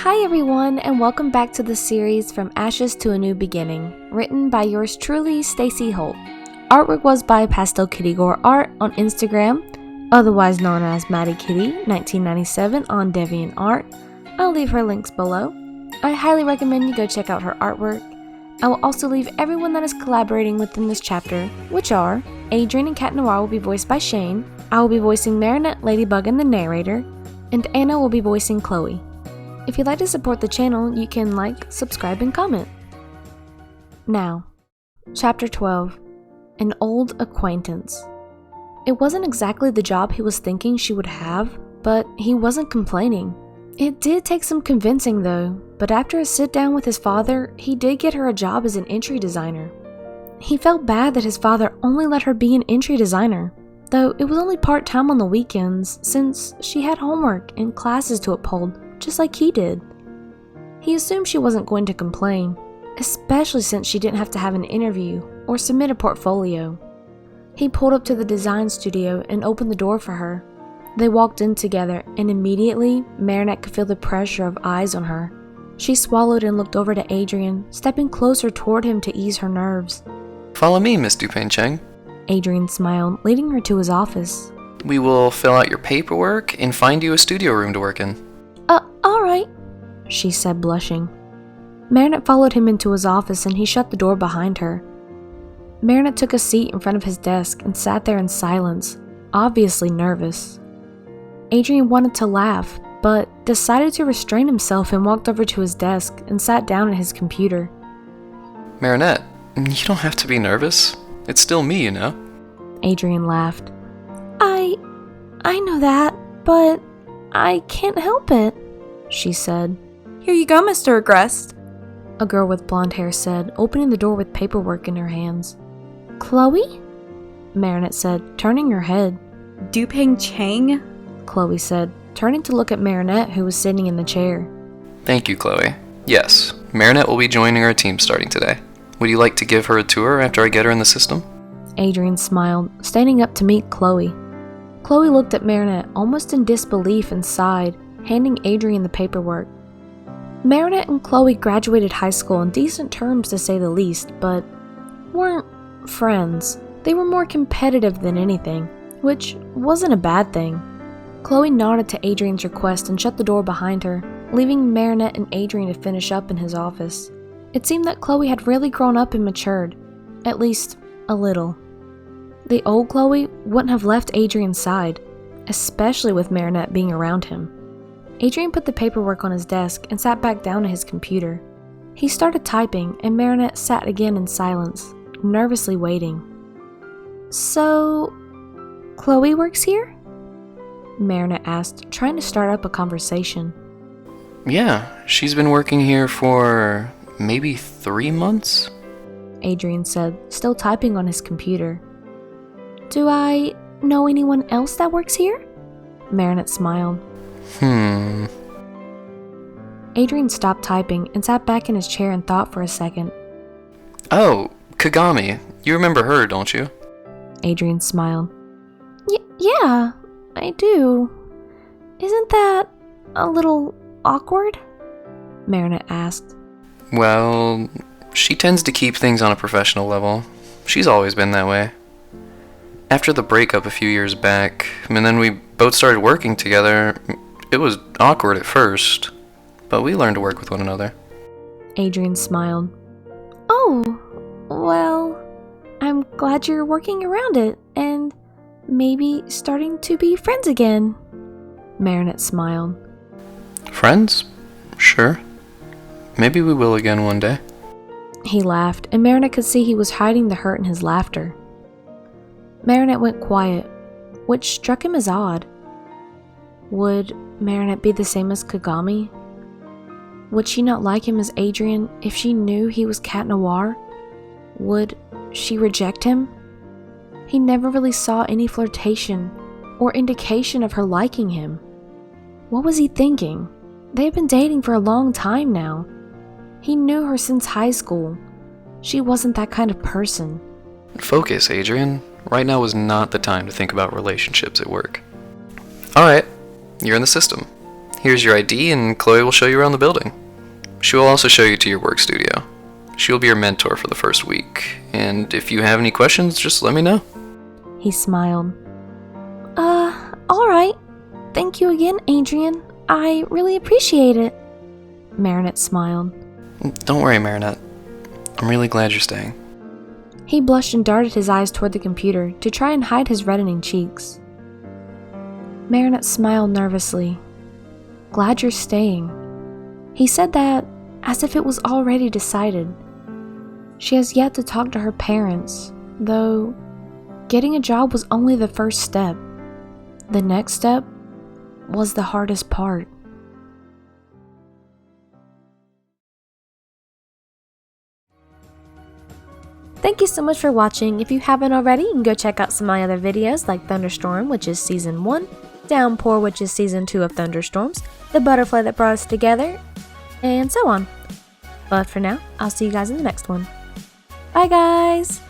Hi everyone, and welcome back to the series From Ashes to a New Beginning, written by yours truly, Stacey Holt. Artwork was by Pastelkittygoreart on Instagram, otherwise known as Maddie Kitty 1997 on DeviantArt. I'll leave her links below. I highly recommend you go check out her artwork. I will also leave everyone that is collaborating within this chapter, which are Adrian and Cat Noir will be voiced by Shane, I will be voicing Marinette, Ladybug, and the narrator, and Anna will be voicing Chloe. If you'd like to support the channel, you can like, subscribe, and comment. Now, Chapter 12, An Old Acquaintance. It wasn't exactly the job he was thinking she would have, but he wasn't complaining. It did take some convincing though, but after a sit down with his father, he did get her a job as an entry designer. He felt bad that his father only let her be an entry designer, though it was only part-time on the weekends since she had homework and classes to uphold, just like he did. He assumed she wasn't going to complain, especially since she didn't have to have an interview or submit a portfolio. He pulled up to the design studio and opened the door for her. They walked in together, and immediately, Marinette could feel the pressure of eyes on her. She swallowed and looked over to Adrian, stepping closer toward him to ease her nerves. Follow me, Miss Dupain-Cheng. Adrian smiled, leading her to his office. We will fill out your paperwork and find you a studio room to work in. Alright, she said, blushing. Marinette followed him into his office and he shut the door behind her. Marinette took a seat in front of his desk and sat there in silence, obviously nervous. Adrian wanted to laugh, but decided to restrain himself and walked over to his desk and sat down at his computer. Marinette, you don't have to be nervous. It's still me, you know. Adrian laughed. I know that, but I can't help it, she said. Here you go, Mr. Agrest, a girl with blonde hair said, opening the door with paperwork in her hands. Chloe? Marinette said, turning her head. Dupain-Cheng? Chloe said, turning to look at Marinette, who was sitting in the chair. Thank you, Chloe. Yes, Marinette will be joining our team starting today. Would you like to give her a tour after I get her in the system? Adrian smiled, standing up to meet Chloe. Chloe looked at Marinette almost in disbelief and sighed, handing Adrian the paperwork. Marinette and Chloe graduated high school on decent terms to say the least, but weren't friends. They were more competitive than anything, which wasn't a bad thing. Chloe nodded to Adrian's request and shut the door behind her, leaving Marinette and Adrian to finish up in his office. It seemed that Chloe had really grown up and matured, at least a little. The old Chloe wouldn't have left Adrian's side, especially with Marinette being around him. Adrian put the paperwork on his desk and sat back down at his computer. He started typing, and Marinette sat again in silence, nervously waiting. So, Chloe works here? Marinette asked, trying to start up a conversation. Yeah, she's been working here for maybe 3 months? Adrian said, still typing on his computer. Do I know anyone else that works here? Marinette smiled. Adrian stopped typing and sat back in his chair and thought for a second. Oh, Kagami. You remember her, don't you? Adrian smiled. Yeah, I do. Isn't that a little awkward? Marinette asked. Well, she tends to keep things on a professional level. She's always been that way. After the breakup a few years back, and then we both started working together, it was awkward at first, but we learned to work with one another. Adrian smiled. Oh, well, I'm glad you're working around it, and maybe starting to be friends again. Marinette smiled. Friends? Sure. Maybe we will again one day. He laughed, and Marinette could see he was hiding the hurt in his laughter. Marinette went quiet, which struck him as odd. Would Marinette be the same as Kagami? Would she not like him as Adrian if she knew he was Cat Noir? Would she reject him? He never really saw any flirtation or indication of her liking him. What was he thinking? They had been dating for a long time now. He knew her since high school. She wasn't that kind of person. Focus, Adrian. Right now is not the time to think about relationships at work. Alright, you're in the system. Here's your ID, and Chloe will show you around the building. She will also show you to your work studio. She will be your mentor for the first week, and if you have any questions, just let me know. He smiled. Alright. Thank you again, Adrian. I really appreciate it. Marinette smiled. Don't worry, Marinette. I'm really glad you're staying. He blushed and darted his eyes toward the computer to try and hide his reddening cheeks. Marinette smiled nervously. Glad you're staying. He said that as if it was already decided. She has yet to talk to her parents, though getting a job was only the first step. The next step was the hardest part. Thank you so much for watching. If you haven't already, you can go check out some of my other videos like Thunderstorm, which is Season 1, Downpour, which is Season 2 of Thunderstorms, The Butterfly That Brought Us Together, and so on. But for now, I'll see you guys in the next one. Bye guys!